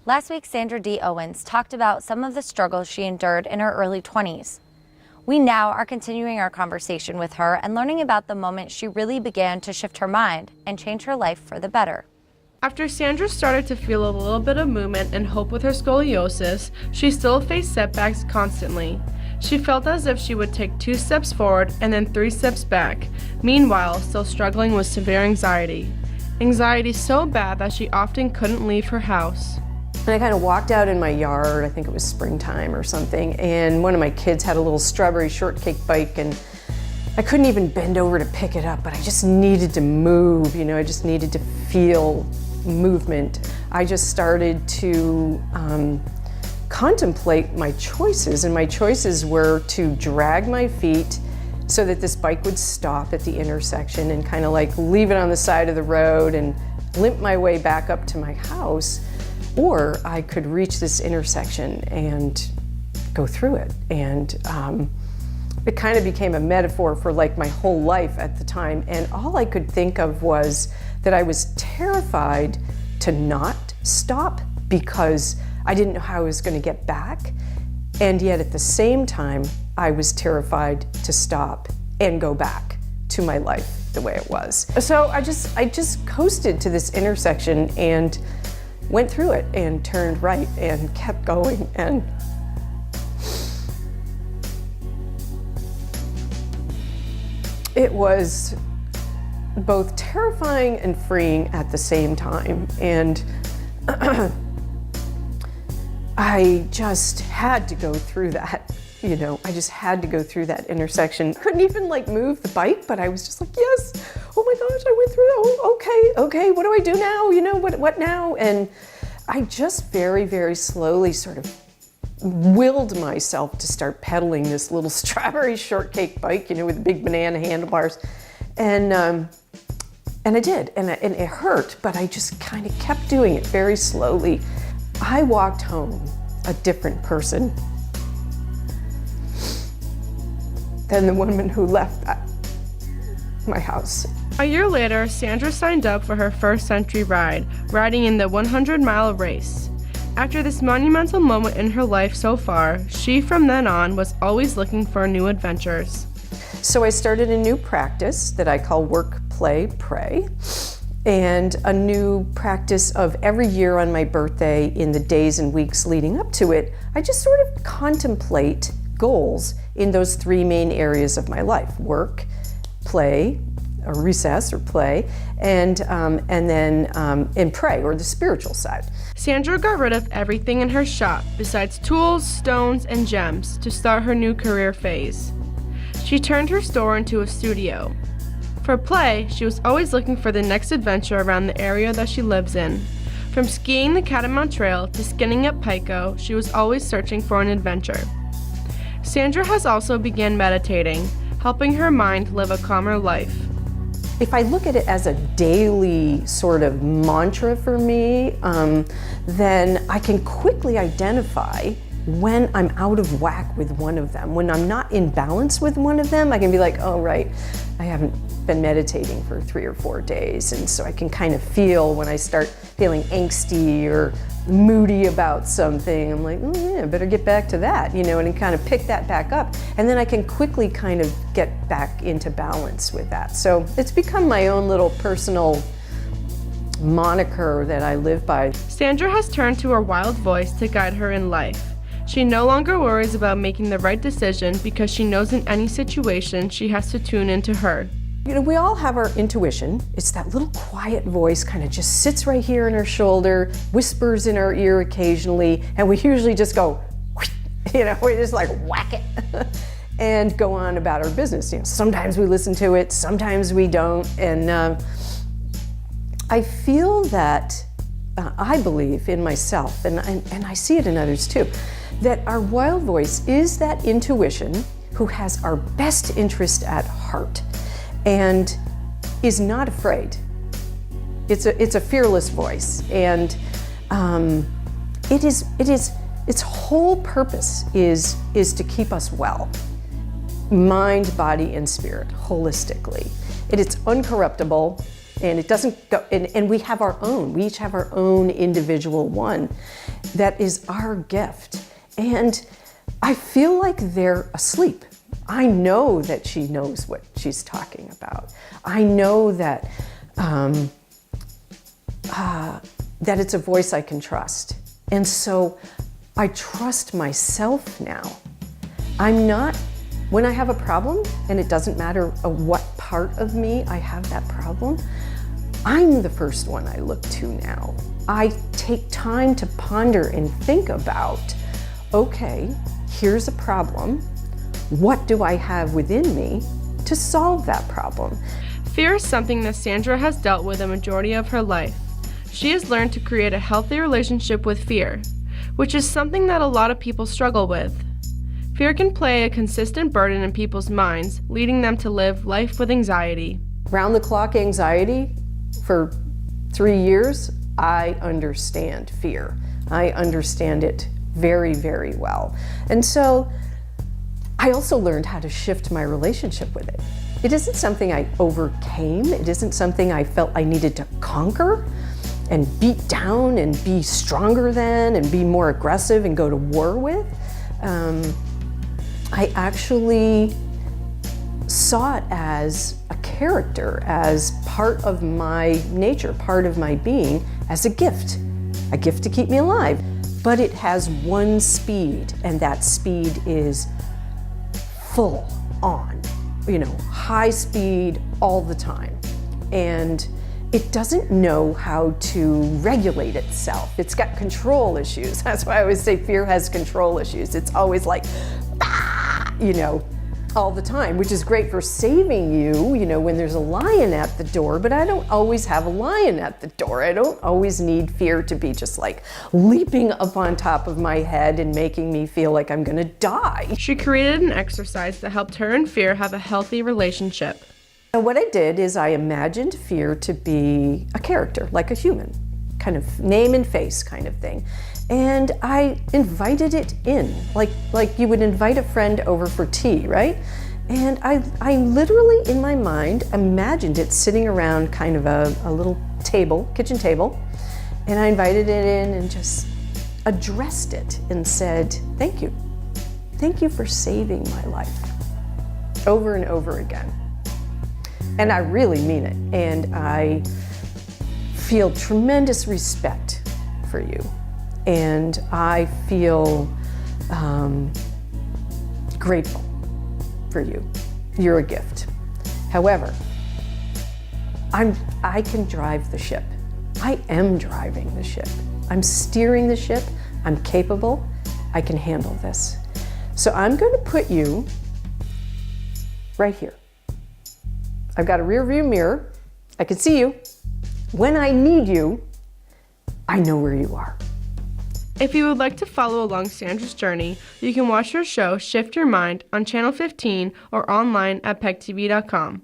Last week, Sandra Dee Owens talked about some of the struggles she endured in her early 20s. We now are continuing our conversation with her and learning about the moment she really began to shift her mind and change her life for the better. After Sandra started to feel a little bit of movement and hope with her scoliosis, she still faced setbacks constantly. She felt as if she would take 2 steps forward and then 3 steps back, meanwhile still struggling with severe anxiety. Anxiety so bad that she often couldn't leave her house. And I kind of walked out in my yard, I think it was springtime or something, and one of my kids had a little strawberry shortcake bike, and I couldn't even bend over to pick it up, but I just needed to move, I just needed to feel movement. I just started to contemplate my choices, and my choices were to drag my feet so that this bike would stop at the intersection and kind of like leave it on the side of the road and limp my way back up to my house. Or I could reach this intersection and go through it. And it kind of became a metaphor for like my whole life at the time. And all I could think of was that I was terrified to not stop because I didn't know how I was going to get back. And yet at the same time, I was terrified to stop and go back to my life the way it was. So I just coasted to this intersection and went through it and turned right and kept going, and it was both terrifying and freeing at the same time. And I just had to go through that, I just had to go through that intersection. Couldn't even like move the bike, but I was just like, yes, oh my gosh, I went through it. Oh, okay, what do I do now? What now? And I just very, very slowly sort of willed myself to start pedaling this little strawberry shortcake bike, with big banana handlebars. And I did, and it hurt, but I just kind of kept doing it very slowly. I walked home a different person than the woman who left my house. A year later, Sandra signed up for her first century ride, riding in the 100-mile race. After this monumental moment in her life so far, she from then on was always looking for new adventures. So I started a new practice that I call Work, Play, Pray, and a new practice of every year on my birthday, in the days and weeks leading up to it, I just sort of contemplate goals in those 3 main areas of my life: work, play, or recess or play, and pray, or the spiritual side. Sandra got rid of everything in her shop besides tools, stones, and gems to start her new career phase. She turned her store into a studio. For play, she was always looking for the next adventure around the area that she lives in. From skiing the Catamount Trail to skinning at Pico, she was always searching for an adventure. Sandra has also began meditating, helping her mind live a calmer life. If I look at it as a daily sort of mantra for me, then I can quickly identify when I'm out of whack with one of them. When I'm not in balance with one of them, I can be like, oh right, I haven't been meditating for 3 or 4 days. And so I can kind of feel when I start feeling angsty or moody about something, I'm like, oh yeah, I better get back to that, and kind of pick that back up. And then I can quickly kind of get back into balance with that. So it's become my own little personal moniker that I live by. Sandra has turned to her wild voice to guide her in life. She no longer worries about making the right decision because she knows in any situation she has to tune into her. We all have our intuition. It's that little quiet voice kind of just sits right here in our shoulder, whispers in our ear occasionally, and we usually just go, we just like whack it and go on about our business. Sometimes we listen to it, sometimes we don't. And I feel that, I believe in myself, and I see it in others too, that our wild voice is that intuition who has our best interest at heart and is not afraid. It's a fearless voice, and its whole purpose is to keep us well, mind, body, and spirit, holistically. It's uncorruptible, And it doesn't go, and we have our own. We each have our own individual one that is our gift. And I feel like they're asleep. I know that she knows what she's talking about. I know that that it's a voice I can trust. And so I trust myself now. I'm not, when I have a problem, and it doesn't matter what part of me I have that problem, I'm the first one I look to now. I take time to ponder and think about, okay, here's a problem. What do I have within me to solve that problem? Fear is something that Sandra has dealt with a majority of her life. She has learned to create a healthy relationship with fear, which is something that a lot of people struggle with. Fear can play a consistent burden in people's minds, leading them to live life with anxiety. Round-the-clock anxiety for 3 years, I understand fear. I understand it very, very well. And so I also learned how to shift my relationship with it. It isn't something I overcame. It isn't something I felt I needed to conquer and beat down and be stronger than and be more aggressive and go to war with. I actually saw it as a character, as part of my nature, part of my being, as a gift to keep me alive. But it has one speed, and that speed is full on, high speed all the time. And it doesn't know how to regulate itself. It's got control issues. That's why I always say fear has control issues. It's always like, all the time, which is great for saving you, when there's a lion at the door, but I don't always have a lion at the door. I don't always need fear to be just like leaping up on top of my head and making me feel like I'm gonna die. She created an exercise that helped her and fear have a healthy relationship. And what I did is I imagined fear to be a character, like a human, kind of name and face kind of thing. And I invited it in, like you would invite a friend over for tea, right? And I literally, in my mind, imagined it sitting around kind of a little table, kitchen table, and I invited it in and just addressed it and said, thank you. Thank you for saving my life, over and over again. And I really mean it, and I feel tremendous respect for you. And I feel grateful for you. You're a gift. However, I can drive the ship. I am driving the ship. I'm steering the ship. I'm capable. I can handle this. So I'm going to put you right here. I've got a rear view mirror. I can see you. When I need you, I know where you are. If you would like to follow along Sandra's journey, you can watch her show Shift Your Mind on Channel 15 or online at pegtv.com.